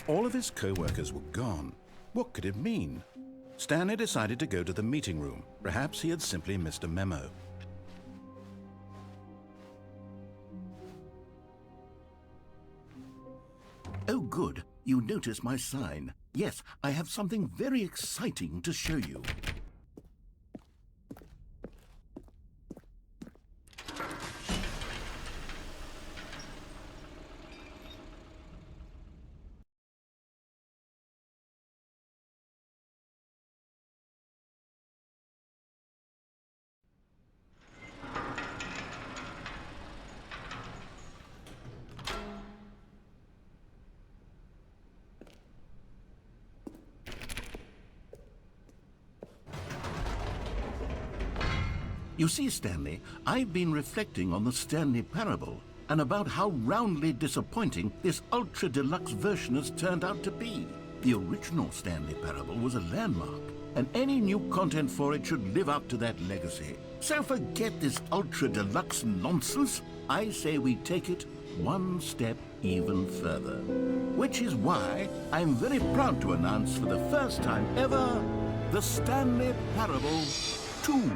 All of his co-workers were gone. What could it mean? Stanley decided to go to the meeting room. Perhaps he had simply missed a memo. Oh, good. You notice my sign. Yes, I have something very exciting to show you. You see, Stanley, I've been reflecting on the Stanley parable and about how roundly disappointing this ultra-deluxe version has turned out to be. The original Stanley parable was a landmark, and any new content for it should live up to that legacy. So forget this ultra-deluxe nonsense. I say we take it one step even further. Which is why I'm very proud to announce for the first time ever, the Stanley Parable 2.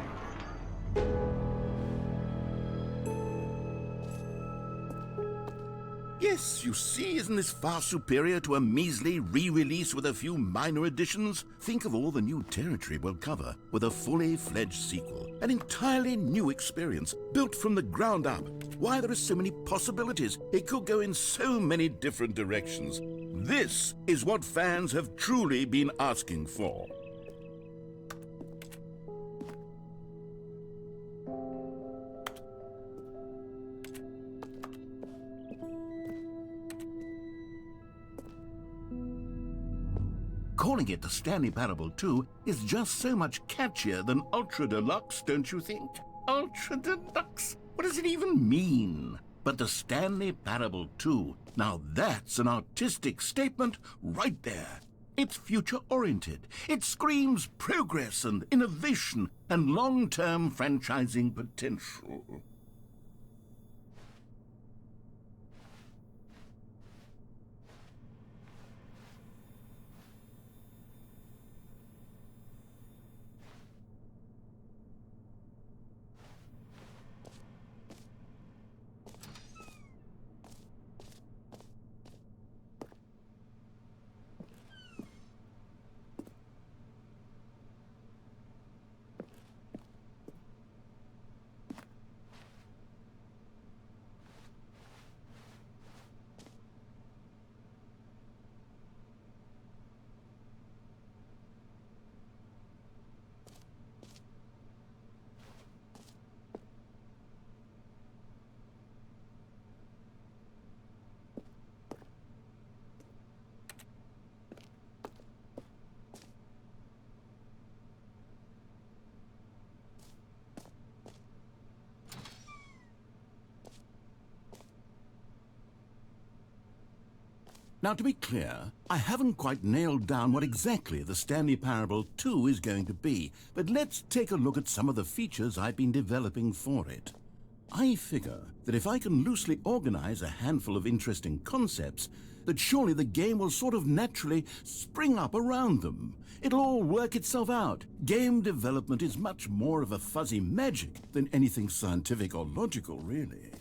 Yes, you see, isn't this far superior to a measly re-release with a few minor additions? Think of all the new territory we'll cover with a fully fledged sequel. An entirely new experience, built from the ground up. Why, there are so many possibilities. It could go in so many different directions. This is what fans have truly been asking for. Calling it the Stanley Parable 2 is just so much catchier than Ultra Deluxe, don't you think? Ultra Deluxe? What does it even mean? But the Stanley Parable 2, now that's an artistic statement right there. It's future-oriented. It screams progress and innovation and long-term franchising potential. Now, to be clear, I haven't quite nailed down what exactly the Stanley Parable 2 is going to be, but let's take a look at some of the features I've been developing for it. I figure that if I can loosely organize a handful of interesting concepts, that surely the game will sort of naturally spring up around them. It'll all work itself out. Game development is much more of a fuzzy magic than anything scientific or logical, really.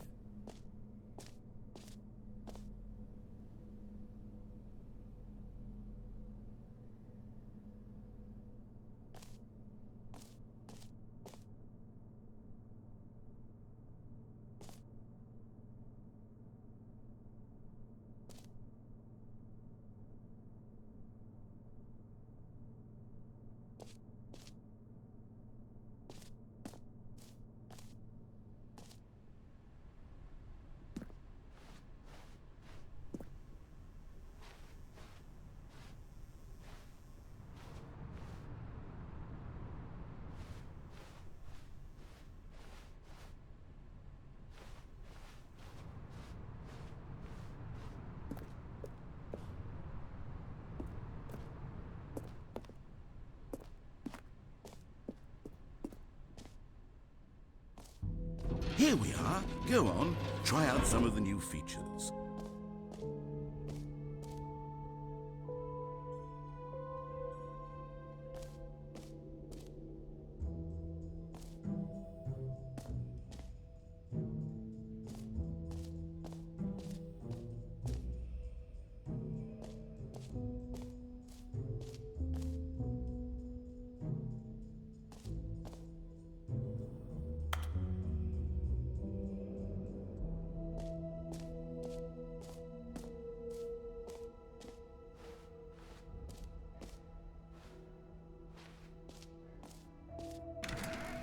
Here we are. Go on, try out some of the new features.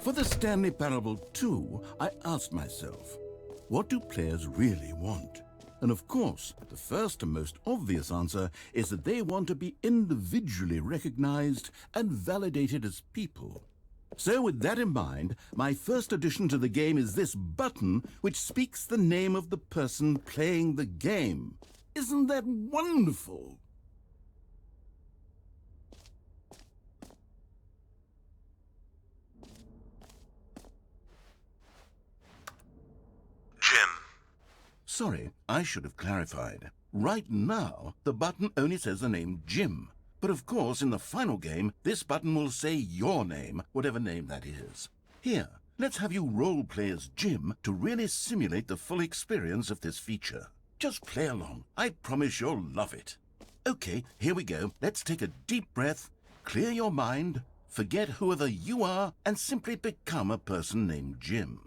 For the Stanley Parable 2, I asked myself, what do players really want? And of course, the first and most obvious answer is that they want to be individually recognized and validated as people. So with that in mind, my first addition to the game is this button which speaks the name of the person playing the game. Isn't that wonderful? Jim. Sorry, I should have clarified. Right now, the button only says the name Jim. But of course, in the final game, this button will say your name, whatever name that is. Here, let's have you role-play as Jim to really simulate the full experience of this feature. Just play along. I promise you'll love it. Okay, here we go. Let's take a deep breath, clear your mind, forget whoever you are, and simply become a person named Jim.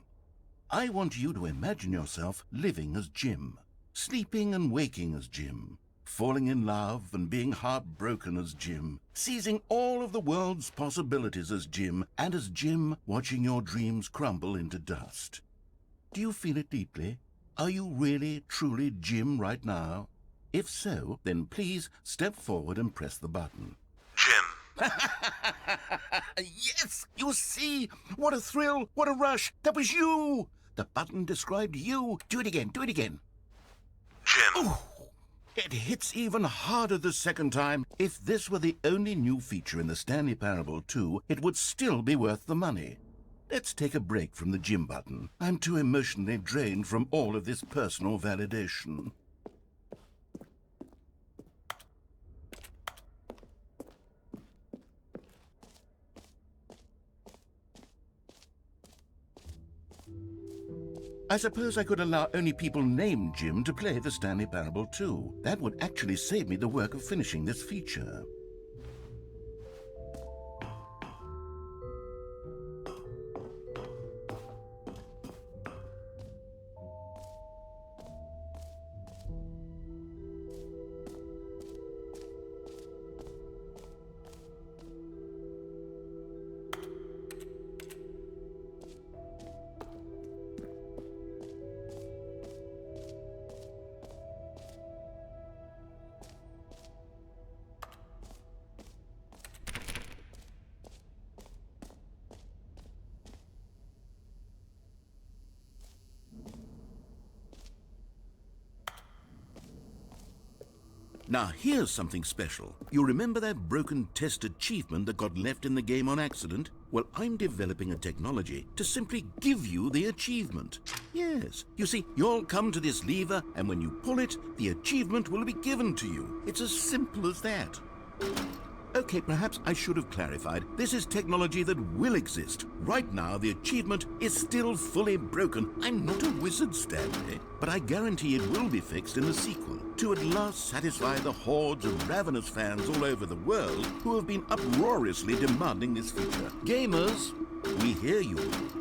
I want you to imagine yourself living as Jim, sleeping and waking as Jim, falling in love and being heartbroken as Jim, seizing all of the world's possibilities as Jim, and as Jim watching your dreams crumble into dust. Do you feel it deeply? Are you really, truly Jim right now? If so, then please step forward and press the button. Jim. Yes! You see? What a thrill! What a rush! That was you! The button described you. Do it again. Do it again. Jim. Ooh, it hits even harder the second time. If this were the only new feature in the Stanley Parable 2, it would still be worth the money. Let's take a break from the Jim button. I'm too emotionally drained from all of this personal validation. I suppose I could allow only people named Jim to play the Stanley Parable 2. That would actually save me the work of finishing this feature. Now here's something special. You remember that broken test achievement that got left in the game on accident? Well, I'm developing a technology to simply give you the achievement. Yes, you see, you'll come to this lever, and when you pull it, the achievement will be given to you. It's as simple as that. Okay, perhaps I should have clarified. This is technology that will exist. Right now, the achievement is still fully broken. I'm not a wizard, Stanley, but I guarantee it will be fixed in the sequel to at last satisfy the hordes of ravenous fans all over the world who have been uproariously demanding this feature. Gamers, we hear you,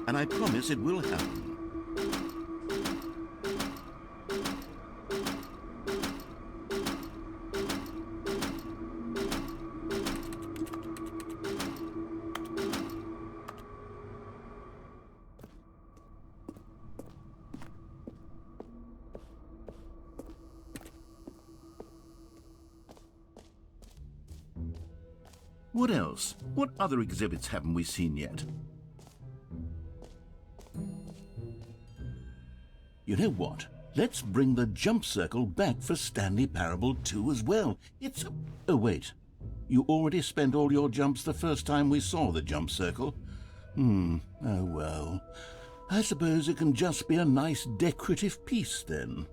and I promise it will happen. What else? What other exhibits haven't we seen yet? You know what? Let's bring the jump circle back for Stanley Parable 2 as well. It's a... Oh, wait. You already spent all your jumps the first time we saw the jump circle? Oh well. I suppose it can just be a nice decorative piece then.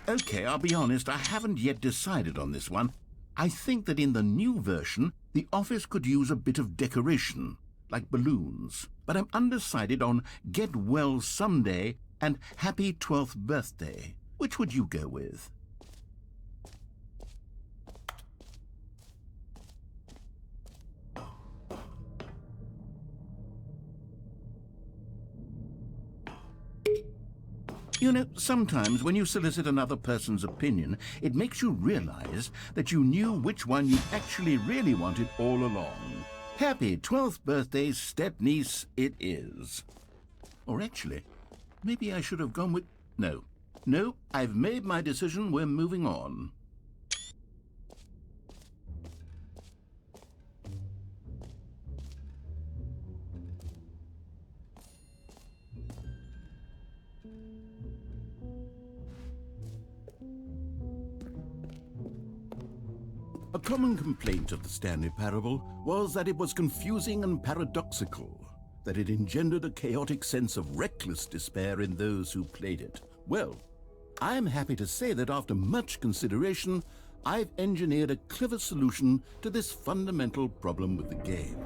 Okay, I'll be honest, I haven't yet decided on this one. I think that in the new version, the office could use a bit of decoration, like balloons. But I'm undecided on Get Well Someday and Happy 12th Birthday. Which would you go with? You know, sometimes when you solicit another person's opinion, it makes you realize that you knew which one you actually really wanted all along. Happy 12th birthday, step-niece, it is. Or actually, maybe I should have gone with... No. No, I've made my decision. We're moving on. A common complaint of the Stanley Parable was that it was confusing and paradoxical, that it engendered a chaotic sense of reckless despair in those who played it. Well, I'm happy to say that after much consideration, I've engineered a clever solution to this fundamental problem with the game.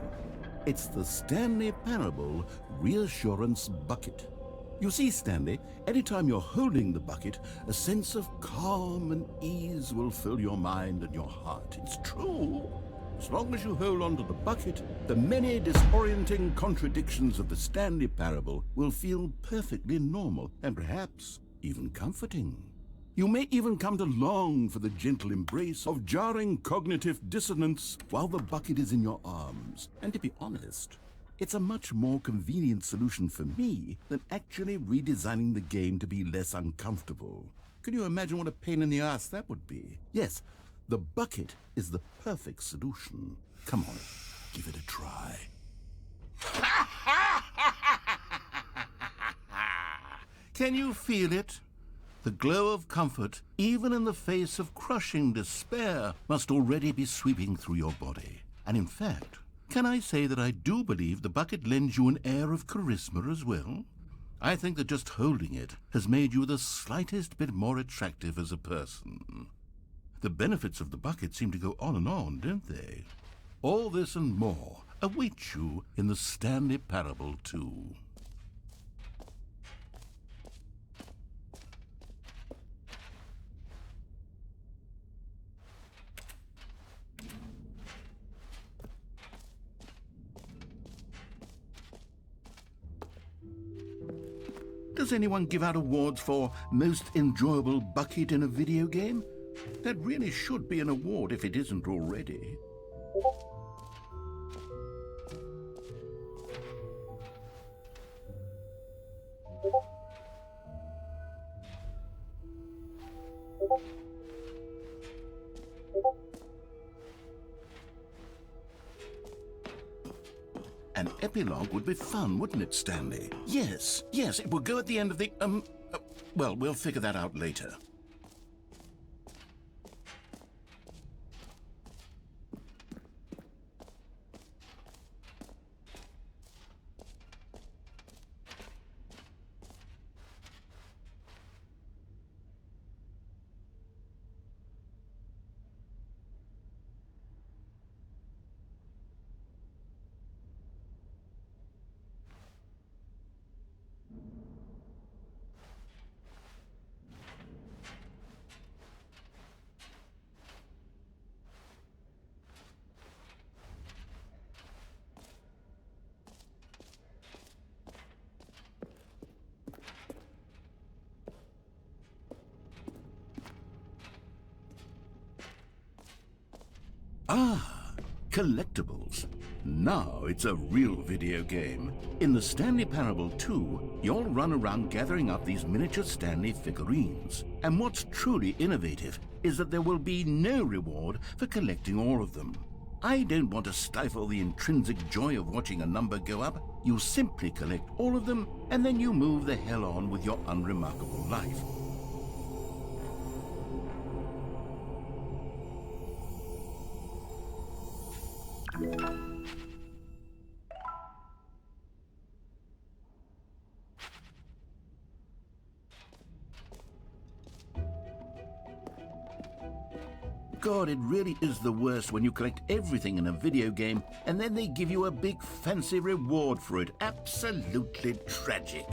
It's the Stanley Parable Reassurance Bucket. You see, Stanley, anytime you're holding the bucket, a sense of calm and ease will fill your mind and your heart. It's true. As long as you hold on to the bucket, the many disorienting contradictions of the Stanley Parable will feel perfectly normal and perhaps even comforting. You may even come to long for the gentle embrace of jarring cognitive dissonance while the bucket is in your arms. And to be honest, it's a much more convenient solution for me than actually redesigning the game to be less uncomfortable. Can you imagine what a pain in the ass that would be? Yes, the bucket is the perfect solution. Come on, give it a try. Can you feel it? The glow of comfort, even in the face of crushing despair, must already be sweeping through your body. And in fact, can I say that I do believe the bucket lends you an air of charisma as well? I think that just holding it has made you the slightest bit more attractive as a person. The benefits of the bucket seem to go on, don't they? All this and more await you in the Stanley Parable 2. Does anyone give out awards for most enjoyable bucket in a video game? That really should be an award if it isn't already. An epilogue would be fun, wouldn't it, Stanley? Yes, it will go at the end of the, well, we'll figure that out later. Ah, Collectibles. Now it's a real video game. In the Stanley Parable 2, you'll run around gathering up these miniature Stanley figurines. And what's truly innovative is that there will be no reward for collecting all of them. I don't want to stifle the intrinsic joy of watching a number go up. You simply collect all of them, and then you move the hell on with your unremarkable life. God, it really is the worst when you collect everything in a video game and then they give you a big fancy reward for it. Absolutely tragic.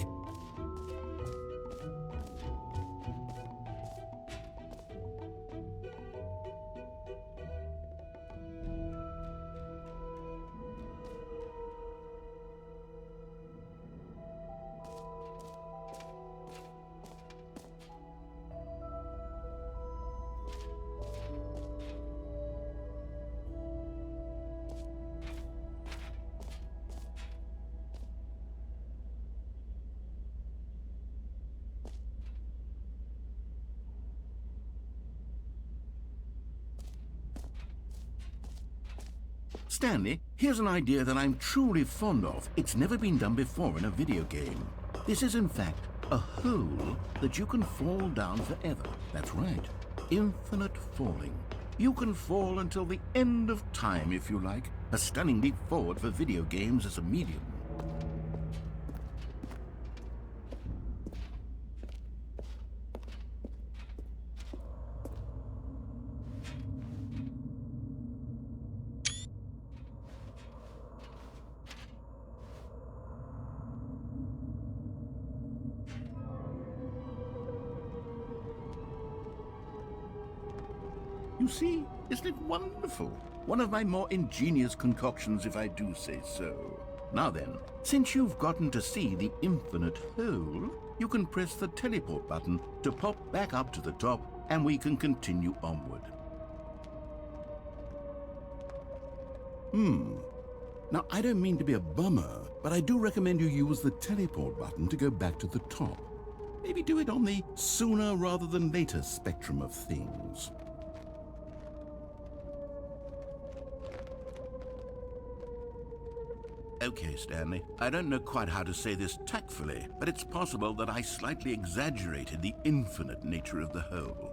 Stanley, here's an idea that I'm truly fond of. It's never been done before in a video game. This is, in fact, a hole that you can fall down forever. That's right. Infinite falling. You can fall until the end of time, if you like. A stunning leap forward for video games as a medium. You see, isn't it wonderful? One of my more ingenious concoctions, if I do say so. Now then, since you've gotten to see the infinite hole, you can press the teleport button to pop back up to the top, and we can continue onward. Now, I don't mean to be a bummer, but I do recommend you use the teleport button to go back to the top. Maybe do it on the sooner rather than later spectrum of things. Okay, Stanley, I don't know quite how to say this tactfully, but it's possible that I slightly exaggerated the infinite nature of the hole.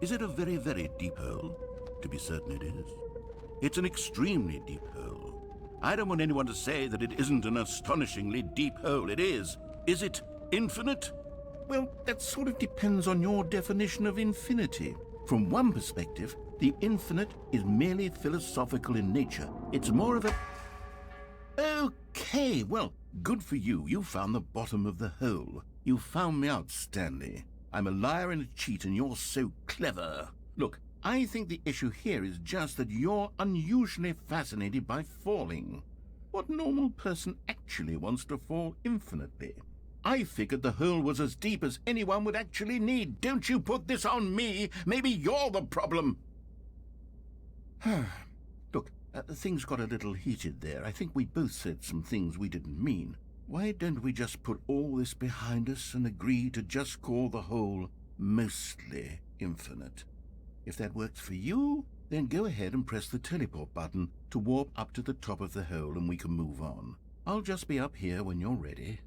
Is it a very, very deep hole? To be certain it is. It's an extremely deep hole. I don't want anyone to say that it isn't an astonishingly deep hole. It is. Is it infinite? Well, that sort of depends on your definition of infinity. From one perspective, the infinite is merely philosophical in nature. It's more of a... Okay, well, good for you. You found the bottom of the hole. You found me out, Stanley. I'm a liar and a cheat, and you're so clever. Look, I think the issue here is just that you're unusually fascinated by falling. What normal person actually wants to fall infinitely? I figured the hole was as deep as anyone would actually need. Don't you put this on me. Maybe you're the problem. Look, things got a little heated there. I think we both said some things we didn't mean. Why don't we just put all this behind us and agree to just call the hole mostly infinite? If that works for you, then go ahead and press the teleport button to warp up to the top of the hole and we can move on. I'll just be up here when you're ready.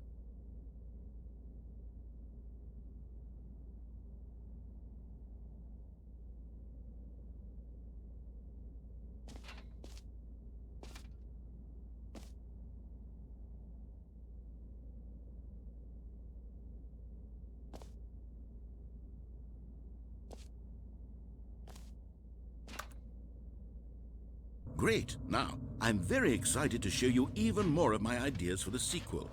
Great. Now, I'm very excited to show you even more of my ideas for the sequel.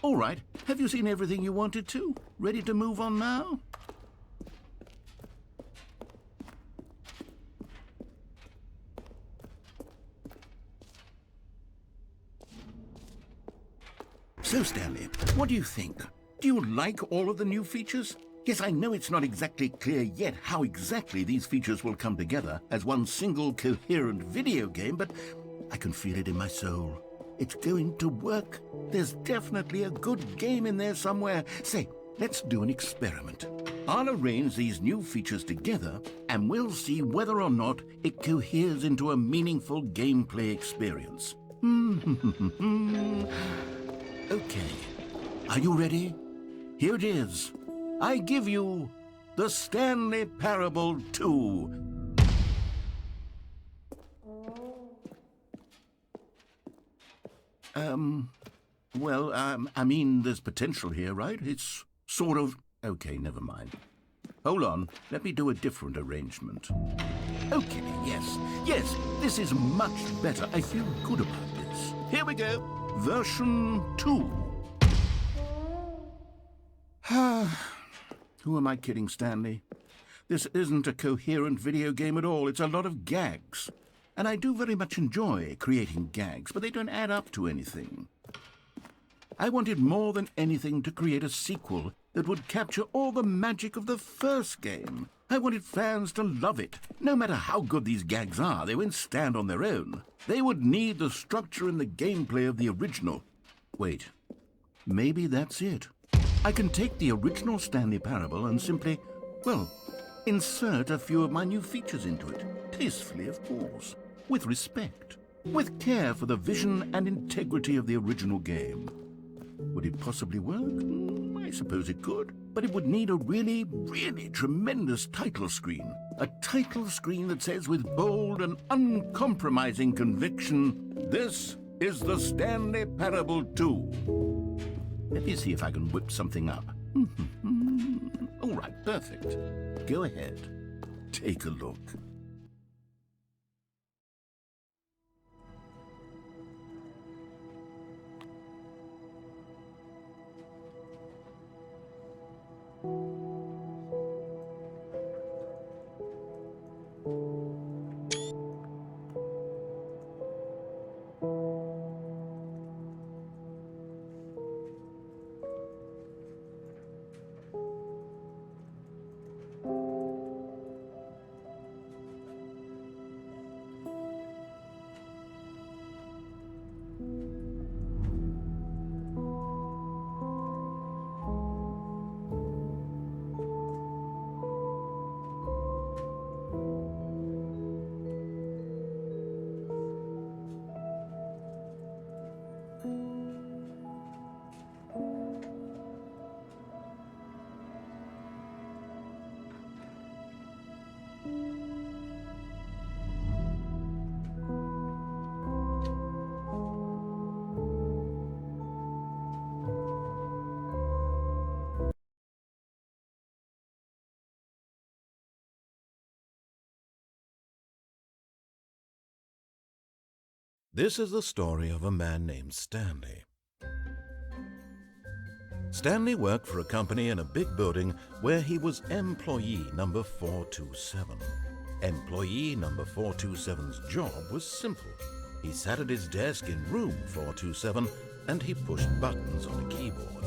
All right, have you seen everything you wanted to? Ready to move on now? So, Stanley, what do you think? Do you like all of the new features? Yes, I know it's not exactly clear yet how exactly these features will come together as one single coherent video game, but I can feel it in my soul. It's going to work. There's definitely a good game in there somewhere. Say, let's do an experiment. I'll arrange these new features together, and we'll see whether or not it coheres into a meaningful gameplay experience. Okay, are you ready? Here it is. I give you the Stanley Parable 2. I mean, there's potential here, right? It's sort of... Okay, never mind. Hold on, let me do a different arrangement. Okay, yes, this is much better. I feel good about this. Here we go. Version 2. Who am I kidding, Stanley? This isn't a coherent video game at all. It's a lot of gags. And I do very much enjoy creating gags, but they don't add up to anything. I wanted more than anything to create a sequel that would capture all the magic of the first game. I wanted fans to love it. No matter how good these gags are, they won't stand on their own. They would need the structure and the gameplay of the original. Wait, maybe that's it. I can take the original Stanley Parable and simply, well, insert a few of my new features into it. Tastefully, of course. With respect. With care for the vision and integrity of the original game. Would it possibly work? I suppose it could. But it would need a really, really tremendous title screen. A title screen that says with bold and uncompromising conviction, "This is the Stanley Parable 2. Let me see if I can whip something up. All right, perfect. Go ahead. Take a look. This is the story of a man named Stanley. Stanley worked for a company in a big building where he was employee number 427. Employee number 427's job was simple. He sat at his desk in room 427 and he pushed buttons on a keyboard.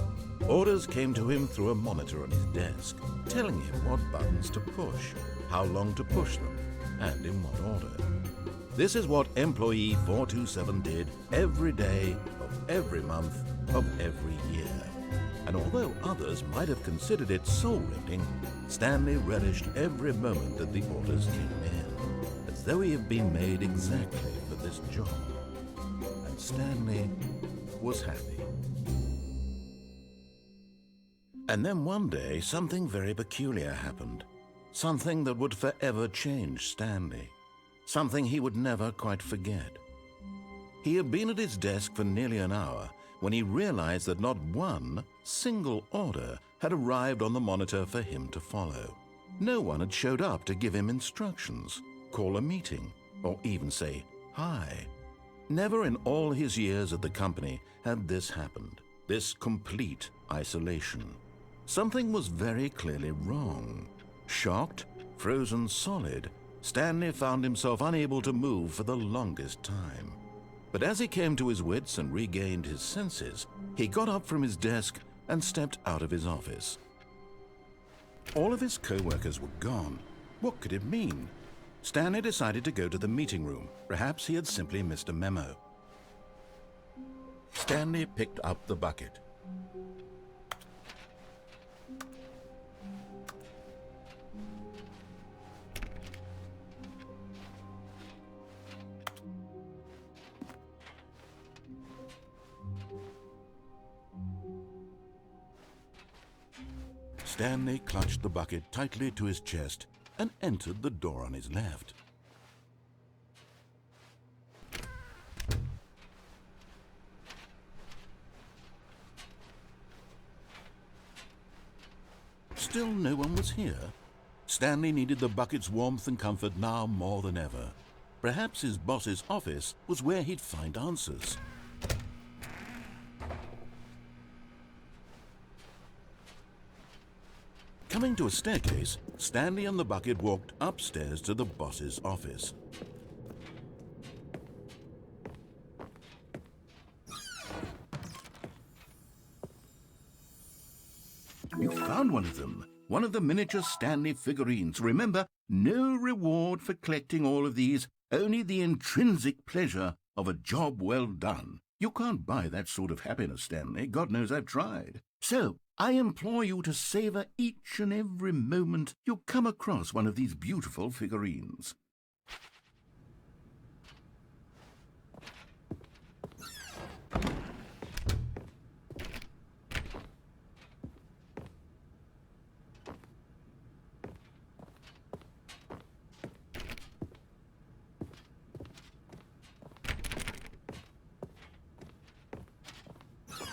Orders came to him through a monitor on his desk, telling him what buttons to push, how long to push them, and in what order. This is what employee 427 did every day of every month of every year. And although others might have considered it soul-rending, Stanley relished every moment that the orders came in, as though he had been made exactly for this job. And Stanley was happy. And then one day, something very peculiar happened. Something that would forever change Stanley. Something he would never quite forget. He had been at his desk for nearly an hour when he realized that not one single order had arrived on the monitor for him to follow. No one had showed up to give him instructions, call a meeting, or even say hi. Never in all his years at the company had this happened. this complete isolation. Something was very clearly wrong. Shocked, frozen solid, Stanley found himself unable to move for the longest time. But as he came to his wits and regained his senses, he got up from his desk and stepped out of his office. All of his co-workers were gone. What could it mean? Stanley decided to go to the meeting room. Perhaps he had simply missed a memo. Stanley picked up the bucket. Stanley clutched the bucket tightly to his chest and entered the door on his left. Still no one was here. Stanley needed the bucket's warmth and comfort now more than ever. Perhaps his boss's office was where he'd find answers. Coming to a staircase, Stanley and the bucket walked upstairs to the boss's office. You found one of them. One of the miniature Stanley figurines. Remember, no reward for collecting all of these, only the intrinsic pleasure of a job well done. You can't buy that sort of happiness, Stanley. God knows I've tried. So, I implore you to savor each and every moment you come across one of these beautiful figurines.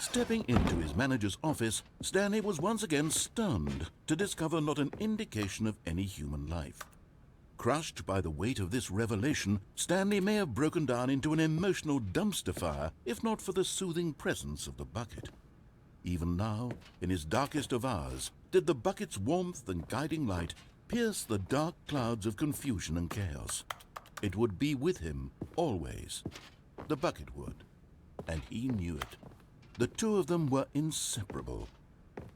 Stepping into his manager's office, Stanley was once again stunned to discover not an indication of any human life. Crushed by the weight of this revelation, Stanley may have broken down into an emotional dumpster fire if not for the soothing presence of the bucket. Even now, in his darkest of hours, did the bucket's warmth and guiding light pierce the dark clouds of confusion and chaos. It would be with him always. The bucket would, and he knew it. The two of them were inseparable.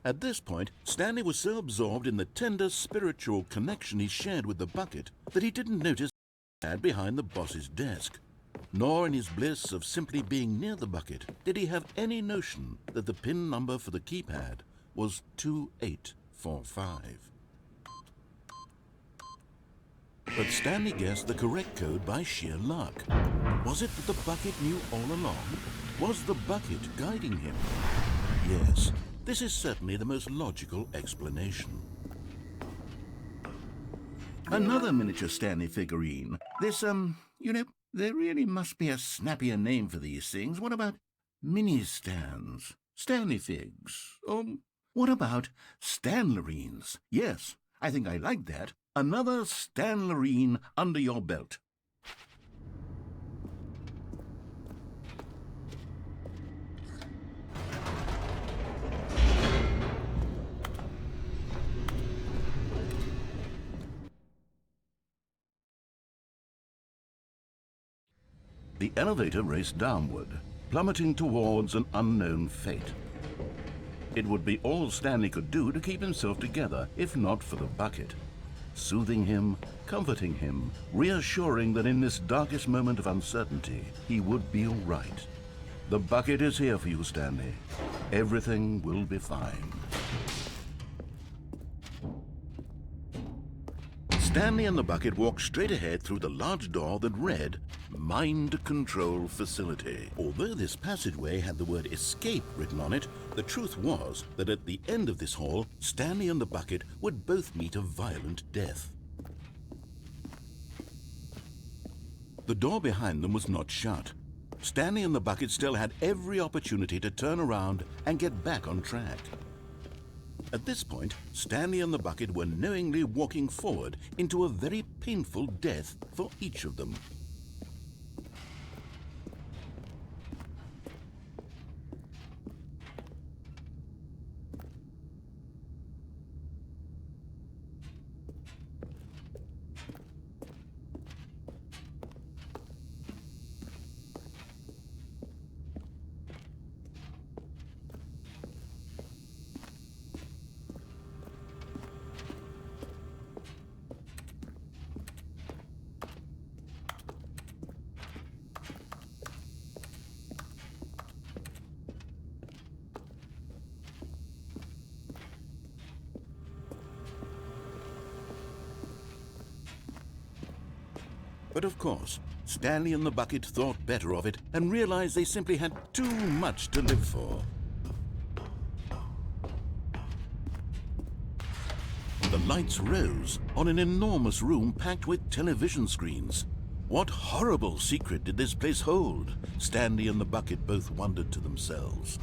At this point, Stanley was so absorbed in the tender spiritual connection he shared with the bucket that he didn't notice the pad behind the boss's desk. Nor in his bliss of simply being near the bucket did he have any notion that the PIN number for the keypad was 2845. But Stanley guessed the correct code by sheer luck. Was it that the bucket knew all along? Was the bucket guiding him? Yes, this is certainly the most logical explanation. Another miniature Stanley figurine. This, there really must be a snappier name for these things. What about mini-stands? Stanley figs? What about Stanlerines? Yes, I think I like that. Another Stanlerine under your belt. The elevator raced downward, plummeting towards an unknown fate. It would be all Stanley could do to keep himself together, if not for the bucket. Soothing him, comforting him, reassuring that in this darkest moment of uncertainty, he would be all right. The bucket is here for you, Stanley. Everything will be fine. Stanley and the bucket walked straight ahead through the large door that read, Mind Control Facility. Although this passageway had the word escape written on it, the truth was that at the end of this hall, Stanley and the bucket would both meet a violent death. The door behind them was not shut. Stanley and the bucket still had every opportunity to turn around and get back on track. At this point, Stanley and the bucket were knowingly walking forward into a very painful death for each of them. But of course, Stanley and the bucket thought better of it and realized they simply had too much to live for. The lights rose on an enormous room packed with television screens. What horrible secret did this place hold? Stanley and the bucket both wondered to themselves.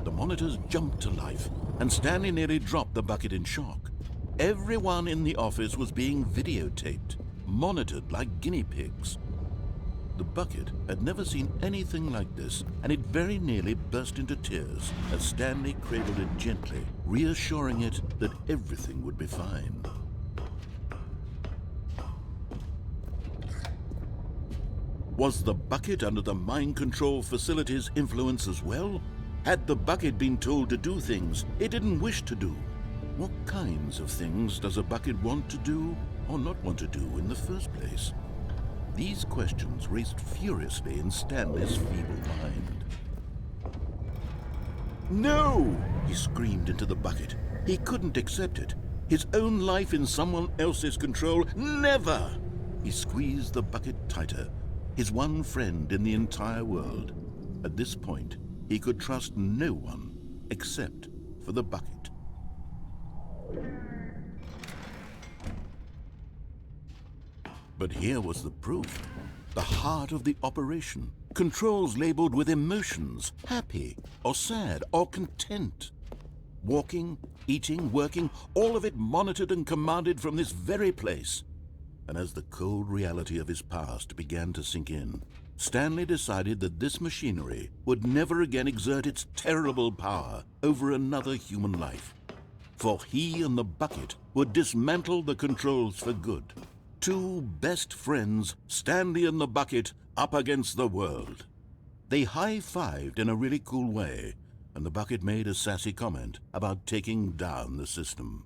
The monitors jumped to life, and Stanley nearly dropped the bucket in shock. Everyone in the office was being videotaped, monitored like guinea pigs. The bucket had never seen anything like this, and it very nearly burst into tears as Stanley cradled it gently, reassuring it that everything would be fine. Was the bucket under the mind control facility's influence as well? Had the bucket been told to do things it didn't wish to do? What kinds of things does a bucket want to do or not want to do in the first place? These questions raced furiously in Stanley's feeble mind. No! He screamed into the bucket. He couldn't accept it. His own life in someone else's control, never! He squeezed the bucket tighter, his one friend in the entire world. At this point, he could trust no one except for the bucket. But here was the proof. The heart of the operation. Controls labeled with emotions, happy or sad or content. Walking, eating, working, all of it monitored and commanded from this very place. And as the cold reality of his past began to sink in, Stanley decided that this machinery would never again exert its terrible power over another human life. For he and the bucket would dismantle the controls for good. Two best friends, Stanley and the bucket, up against the world. They high-fived in a really cool way, and the bucket made a sassy comment about taking down the system.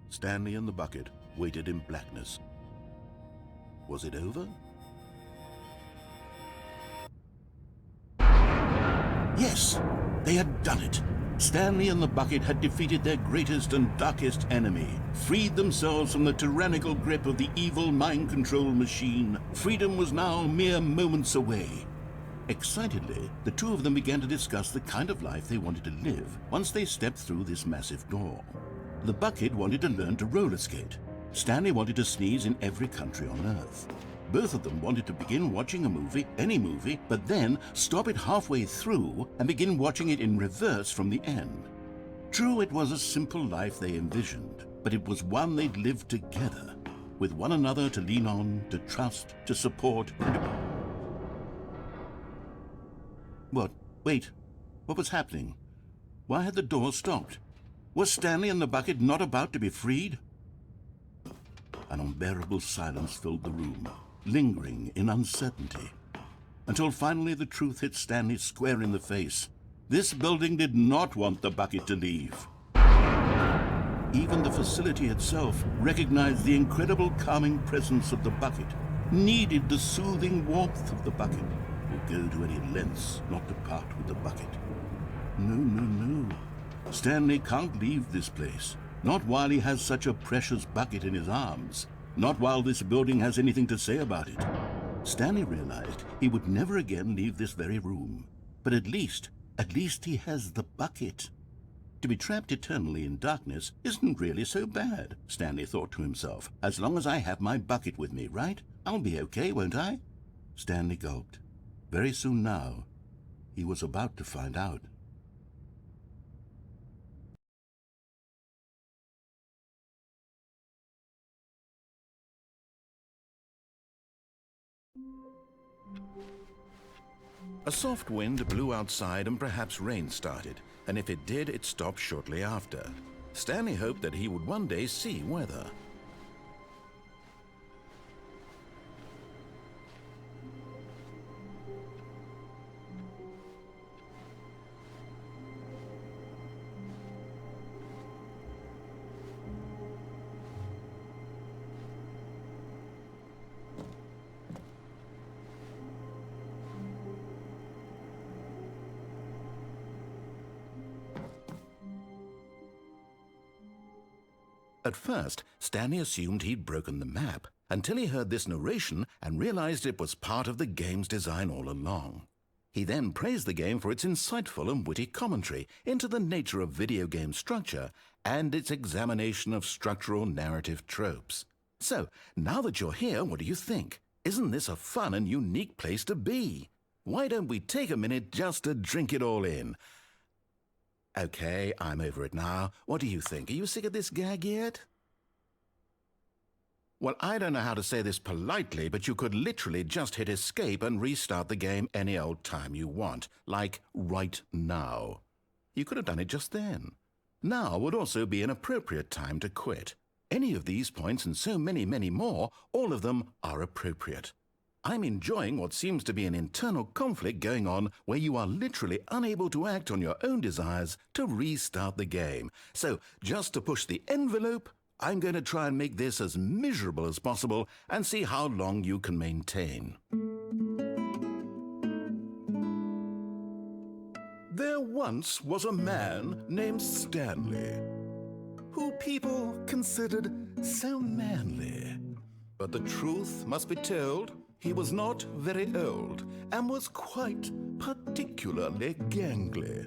Stanley and the bucket waited in blackness. Was it over? Yes, they had done it. Stanley and the bucket had defeated their greatest and darkest enemy, freed themselves from the tyrannical grip of the evil mind control machine. Freedom was now mere moments away. Excitedly, the two of them began to discuss the kind of life they wanted to live once they stepped through this massive door. The bucket wanted to learn to roller skate. Stanley wanted to sneeze in every country on Earth. Both of them wanted to begin watching a movie, any movie, but then stop it halfway through and begin watching it in reverse from the end. True, it was a simple life they envisioned, but it was one they'd lived together, with one another to lean on, to trust, to support. What? Wait. What was happening? Why had the door stopped? Was Stanley and the bucket not about to be freed? An unbearable silence filled the room, lingering in uncertainty, until finally the truth hit Stanley square in the face. This building did not want the bucket to leave. Even the facility itself recognized the incredible calming presence of the bucket, needed the soothing warmth of the bucket, would go to any lengths not to part with the bucket. No. Stanley can't leave this place. Not while he has such a precious bucket in his arms. Not while this building has anything to say about it. Stanley realized he would never again leave this very room. But at least he has the bucket. To be trapped eternally in darkness isn't really so bad, Stanley thought to himself. As long as I have my bucket with me, right? I'll be okay, won't I? Stanley gulped. Very soon now, he was about to find out. A soft wind blew outside and perhaps rain started, and if it did, it stopped shortly after. Stanley hoped that he would one day see weather. At first, Stanley assumed he'd broken the map, until he heard this narration and realized it was part of the game's design all along. He then praised the game for its insightful and witty commentary into the nature of video game structure and its examination of structural narrative tropes. So, now that you're here, what do you think? Isn't this a fun and unique place to be? Why don't we take a minute just to drink it all in? Okay, I'm over it now. What do you think? Are you sick of this gag yet? Well, I don't know how to say this politely, but you could literally just hit escape and restart the game any old time you want, like right now. You could have done it just then. Now would also be an appropriate time to quit. Any of these points and so many, many more, all of them are appropriate. I'm enjoying what seems to be an internal conflict going on where you are literally unable to act on your own desires to restart the game. So, just to push the envelope, I'm going to try and make this as miserable as possible and see how long you can maintain. There once was a man named Stanley, who people considered so manly. But the truth must be told, he was not very old and was quite particularly gangly.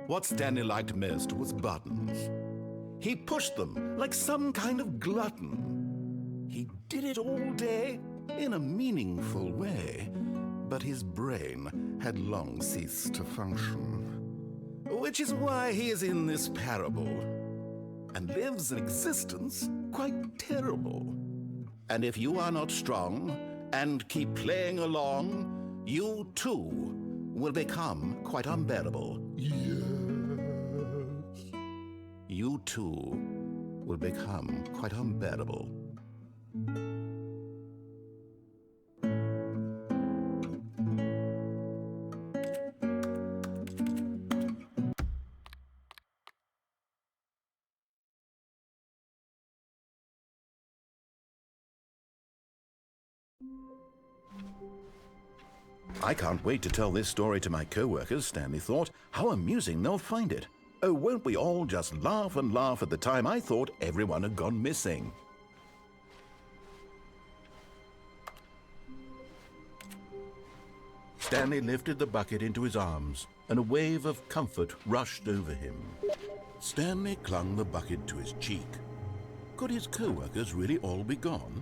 What Stanley liked most was buttons. He pushed them like some kind of glutton. He did it all day in a meaningful way, but his brain had long ceased to function. Which is why he is in this parable, and lives an existence quite terrible. And if you are not strong and keep playing along, you too will become quite unbearable. Yes. You too will become quite unbearable. I can't wait to tell this story to my co-workers, Stanley thought. How amusing they'll find it. Oh, won't we all just laugh and laugh at the time I thought everyone had gone missing. Stanley lifted the bucket into his arms, and a wave of comfort rushed over him. Stanley clung the bucket to his cheek. Could his co-workers really all be gone?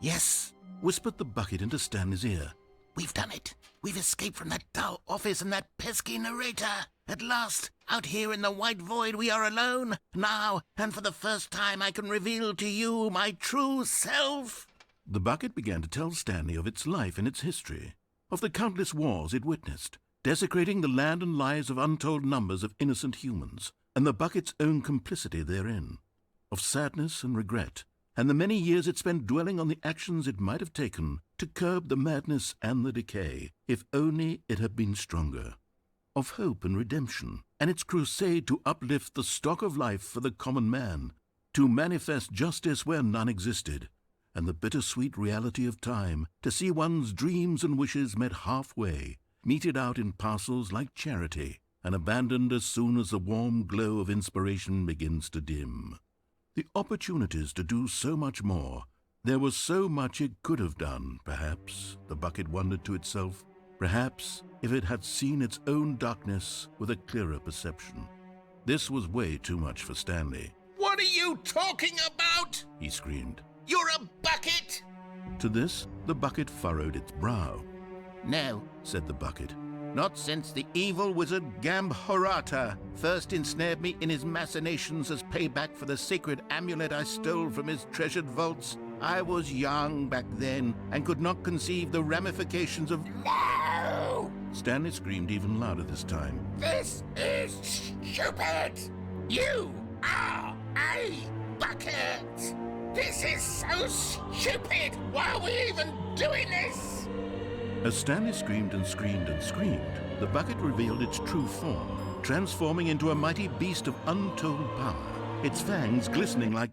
Yes, whispered the bucket into Stanley's ear. We've done it. We've escaped from that dull office and that pesky narrator. At last, out here in the white void, we are alone. Now, and for the first time, I can reveal to you my true self. The bucket began to tell Stanley of its life and its history, of the countless wars it witnessed, desecrating the land and lives of untold numbers of innocent humans, and the bucket's own complicity therein, of sadness and regret, and the many years it spent dwelling on the actions it might have taken to curb the madness and the decay, if only it had been stronger. Of hope and redemption, and its crusade to uplift the stock of life for the common man, to manifest justice where none existed, and the bittersweet reality of time, to see one's dreams and wishes met halfway, meted out in parcels like charity, and abandoned as soon as the warm glow of inspiration begins to dim. The opportunities to do so much more. There was so much it could have done, perhaps, the bucket wondered to itself. Perhaps, if it had seen its own darkness with a clearer perception. This was way too much for Stanley. What are you talking about? He screamed. You're a bucket! To this, the bucket furrowed its brow. No, Said the bucket. not since the evil wizard Gambhorata first ensnared me in his machinations as payback for the sacred amulet I stole from his treasured vaults. I was young back then and could not conceive the ramifications of... No! Stanley screamed even louder this time. This is stupid! You are a bucket! This is so stupid! Why are we even doing this? As Stanley screamed and screamed and screamed, the bucket revealed its true form, transforming into a mighty beast of untold power, its fangs glistening like...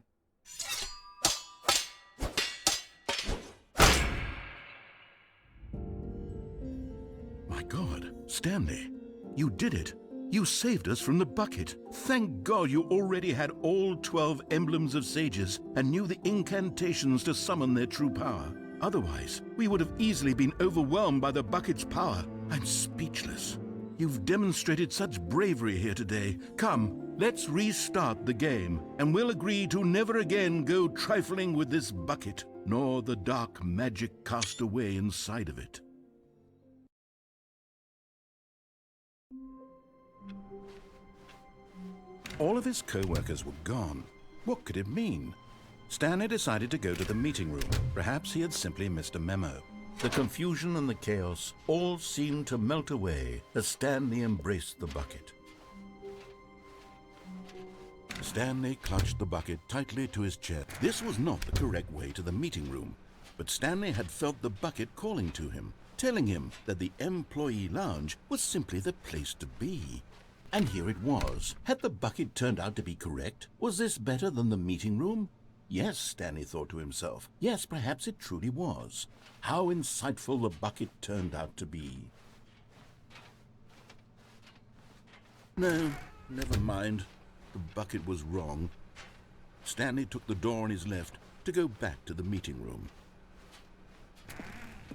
You did it. You saved us from the bucket. Thank God you already had all 12 emblems of sages and knew the incantations to summon their true power. Otherwise, we would have easily been overwhelmed by the bucket's power. I'm speechless. You've demonstrated such bravery here today. Come, let's restart the game, and we'll agree to never again go trifling with this bucket, nor the dark magic cast away inside of it. All of his co-workers were gone. What could it mean? Stanley decided to go to the meeting room. Perhaps he had simply missed a memo. The confusion and the chaos all seemed to melt away as Stanley embraced the bucket. Stanley clutched the bucket tightly to his chest. This was not the correct way to the meeting room, but Stanley had felt the bucket calling to him, telling him that the employee lounge was simply the place to be. And here it was. Had the bucket turned out to be correct? Was this better than the meeting room? Yes, Stanley thought to himself. Yes, perhaps it truly was. How insightful the bucket turned out to be. No, never mind. The bucket was wrong. Stanley took the door on his left to go back to the meeting room.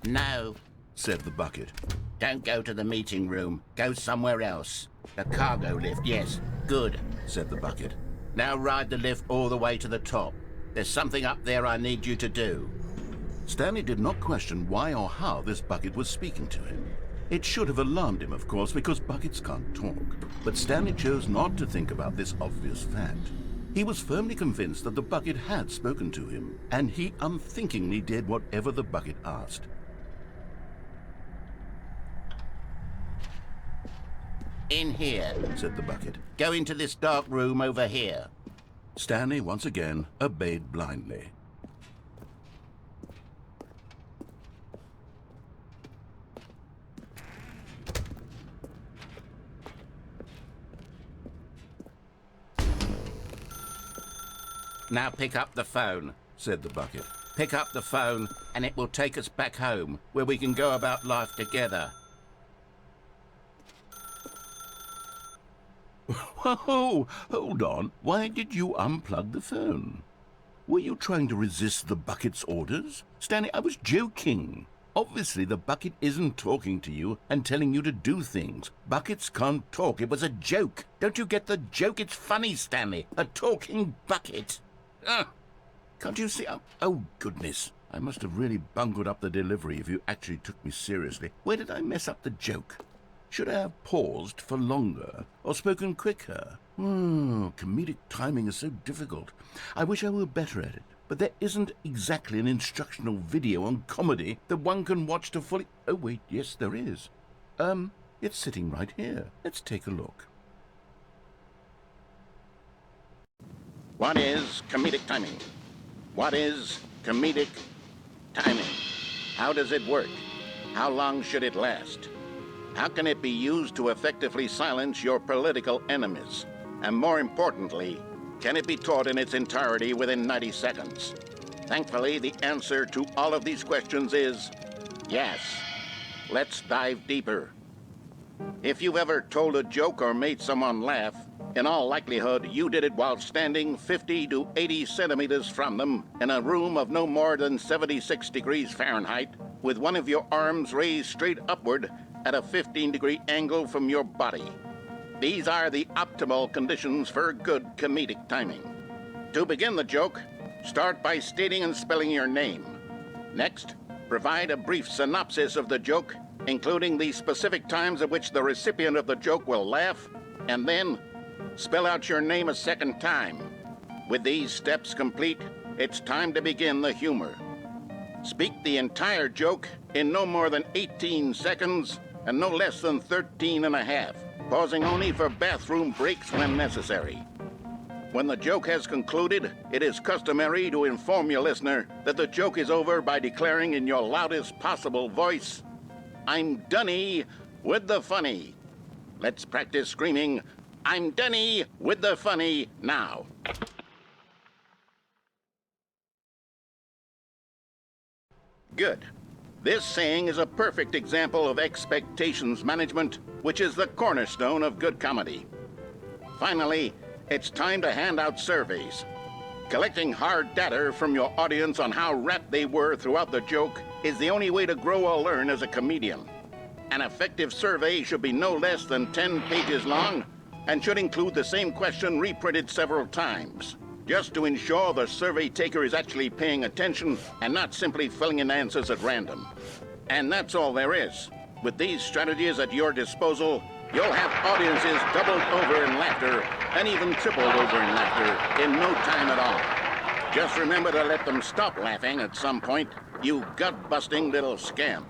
No, Said the bucket. don't go to the meeting room. Go somewhere else. The cargo lift, yes. Good. Said the bucket. Now ride the lift all the way to the top. There's something up there I need you to do. Stanley did not question why or how this bucket was speaking to him. It should have alarmed him, of course, because buckets can't talk. But Stanley chose not to think about this obvious fact. He was firmly convinced that the bucket had spoken to him, and he unthinkingly did whatever the bucket asked. In here. Said the bucket. Go into this dark room over here. Stanley once again obeyed blindly. Now pick up the phone. Said the bucket. Pick up the phone and it will take us back home, where we can go about life together. Whoa, hold on. Why did you unplug the phone? Were you trying to resist the bucket's orders? Stanley, I was joking. Obviously, the bucket isn't talking to you and telling you to do things. Buckets can't talk. It was a joke. Don't you get the joke? It's funny, Stanley. A talking bucket. Can't you see? Oh, goodness. I must have really bungled up the delivery if you actually took me seriously. Where did I mess up the joke? Should I have paused for longer or spoken quicker? Comedic timing is so difficult. I wish I were better at it. But there isn't exactly an instructional video on comedy that one can watch to fully... Oh, wait, yes, there is. It's sitting right here. Let's take a look. What is comedic timing? What is comedic timing? How does it work? How long should it last? How can it be used to effectively silence your political enemies? And more importantly, can it be taught in its entirety within 90 seconds? Thankfully, the answer to all of these questions is yes. Let's dive deeper. If you've ever told a joke or made someone laugh, in all likelihood, you did it while standing 50 to 80 centimeters from them in a room of no more than 76 degrees Fahrenheit, with one of your arms raised straight upward at a 15-degree angle from your body. These are the optimal conditions for good comedic timing. To begin the joke, start by stating and spelling your name. Next, provide a brief synopsis of the joke, including the specific times at which the recipient of the joke will laugh, and then spell out your name a second time. With these steps complete, it's time to begin the humor. Speak the entire joke in no more than 18 seconds and no less than 13 and a half, pausing only for bathroom breaks when necessary. When the joke has concluded, it is customary to inform your listener that the joke is over by declaring in your loudest possible voice, "I'm Dunny with the funny." Let's practice screaming, "I'm Dunny with the funny" now. Good. This saying is a perfect example of expectations management, which is the cornerstone of good comedy. Finally, it's time to hand out surveys. Collecting hard data from your audience on how rapt they were throughout the joke is the only way to grow or learn as a comedian. An effective survey should be no less than 10 pages long and should include the same question reprinted several times, just to ensure the survey taker is actually paying attention and not simply filling in answers at random. And that's all there is. With these strategies at your disposal, you'll have audiences doubled over in laughter and even tripled over in laughter in no time at all. Just remember to let them stop laughing at some point, you gut-busting little scamp.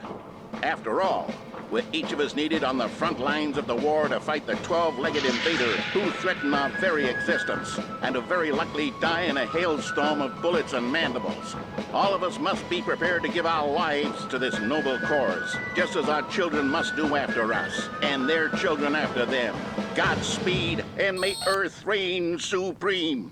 After all, we're each of us needed on the front lines of the war to fight the 12-legged invader who threaten our very existence and who very likely die in a hailstorm of bullets and mandibles. All of us must be prepared to give our lives to this noble cause, just as our children must do after us, and their children after them. Godspeed, and may Earth reign supreme.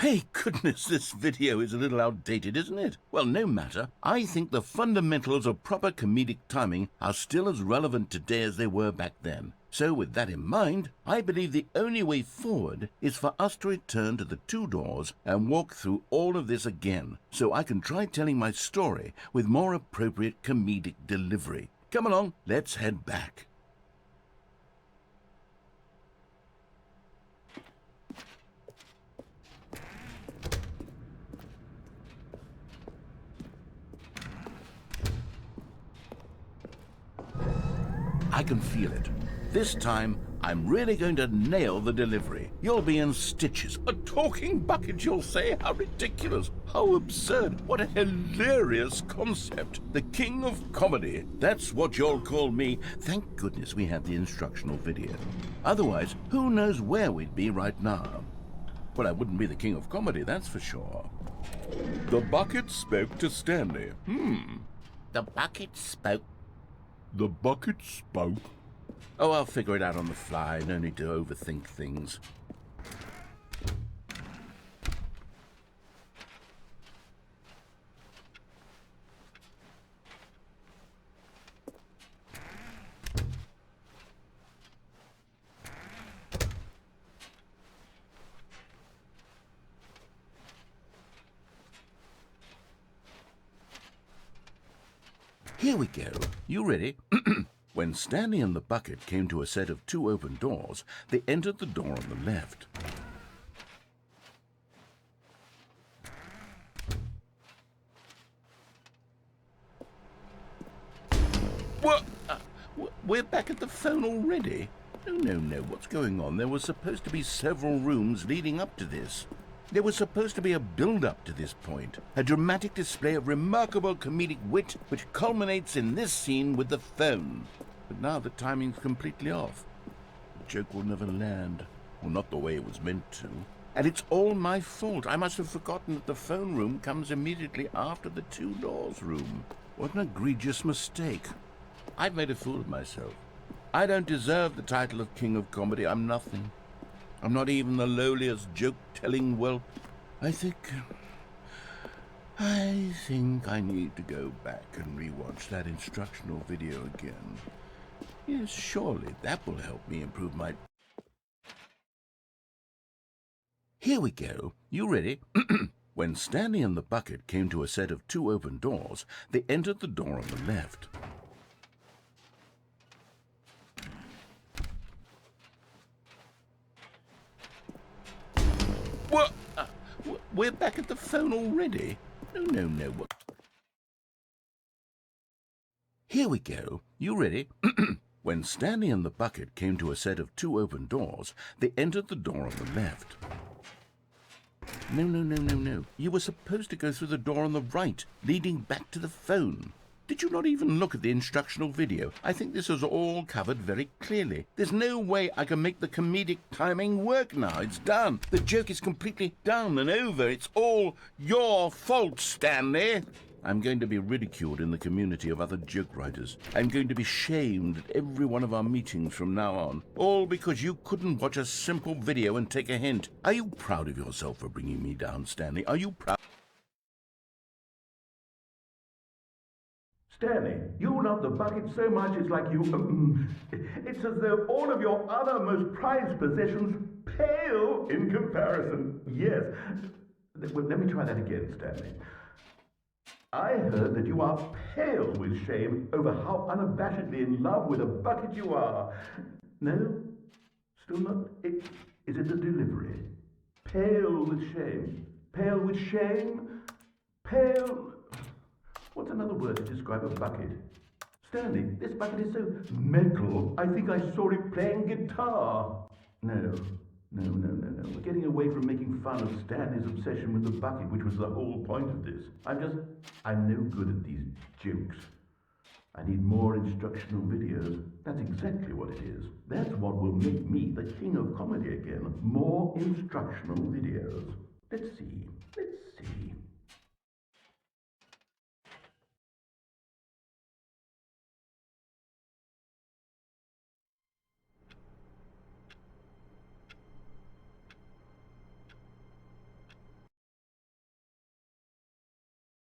Hey, goodness, this video is a little outdated, isn't it? Well, no matter. I think the fundamentals of proper comedic timing are still as relevant today as they were back then. So with that in mind, I believe the only way forward is for us to return to the two doors and walk through all of this again, so I can try telling my story with more appropriate comedic delivery. Come along, let's head back. I can feel it. This time, I'm really going to nail the delivery. You'll be in stitches. A talking bucket, you'll say? How ridiculous. How absurd. What a hilarious concept. The king of comedy. That's what you'll call me. Thank goodness we had the instructional video. Otherwise, who knows where we'd be right now. Well, I wouldn't be the king of comedy, that's for sure. The bucket spoke to Stanley. The bucket spoke. The bucket spoke. Oh, I'll figure it out on the fly. No need to overthink things. Here we go. You ready? When Stanley and the bucket came to a set of two open doors, they entered the door on the left. What? We're back at the phone already? No. What's going on? There were supposed to be several rooms leading up to this. There was supposed to be a build-up to this point, a dramatic display of remarkable comedic wit which culminates in this scene with the phone. But now the timing's completely off. The joke will never land, or not the way it was meant to. And it's all my fault. I must have forgotten that the phone room comes immediately after the two doors room. What an egregious mistake. I've made a fool of myself. I don't deserve the title of King of Comedy. I'm nothing. I'm not even the lowliest joke-telling whelp. I think I need to go back and rewatch that instructional video again. Yes, surely that will help me improve my... Here we go. You ready? When Stanley and the bucket came to a set of two open doors, they entered the door on the left. What? We're back at the phone already? No. What? Here we go. You ready? When Stanley and the bucket came to a set of two open doors, they entered the door on the left. No. You were supposed to go through the door on the right, leading back to the phone. Did you not even look at the instructional video? I think this is all covered very clearly. There's no way I can make the comedic timing work now. It's done. The joke is completely done and over. It's all your fault, Stanley. I'm going to be ridiculed in the community of other joke writers. I'm going to be shamed at every one of our meetings from now on. All because you couldn't watch a simple video and take a hint. Are you proud of yourself for bringing me down, Stanley? Are you proud? Stanley, you love the bucket so much it's like you... it's as though all of your other most prized possessions pale in comparison. Yes. Well, let me try that again, Stanley. I heard that you are pale with shame over how unabashedly in love with a bucket you are. No? Still not? Is it the delivery? Pale with shame. Pale with shame? Pale... What's another word to describe a bucket? Stanley, this bucket is so metal. I think I saw it playing guitar. No. We're getting away from making fun of Stanley's obsession with the bucket, which was the whole point of this. I'm no good at these jokes. I need more instructional videos. That's exactly what it is. That's what will make me the king of comedy again. More instructional videos. Let's see.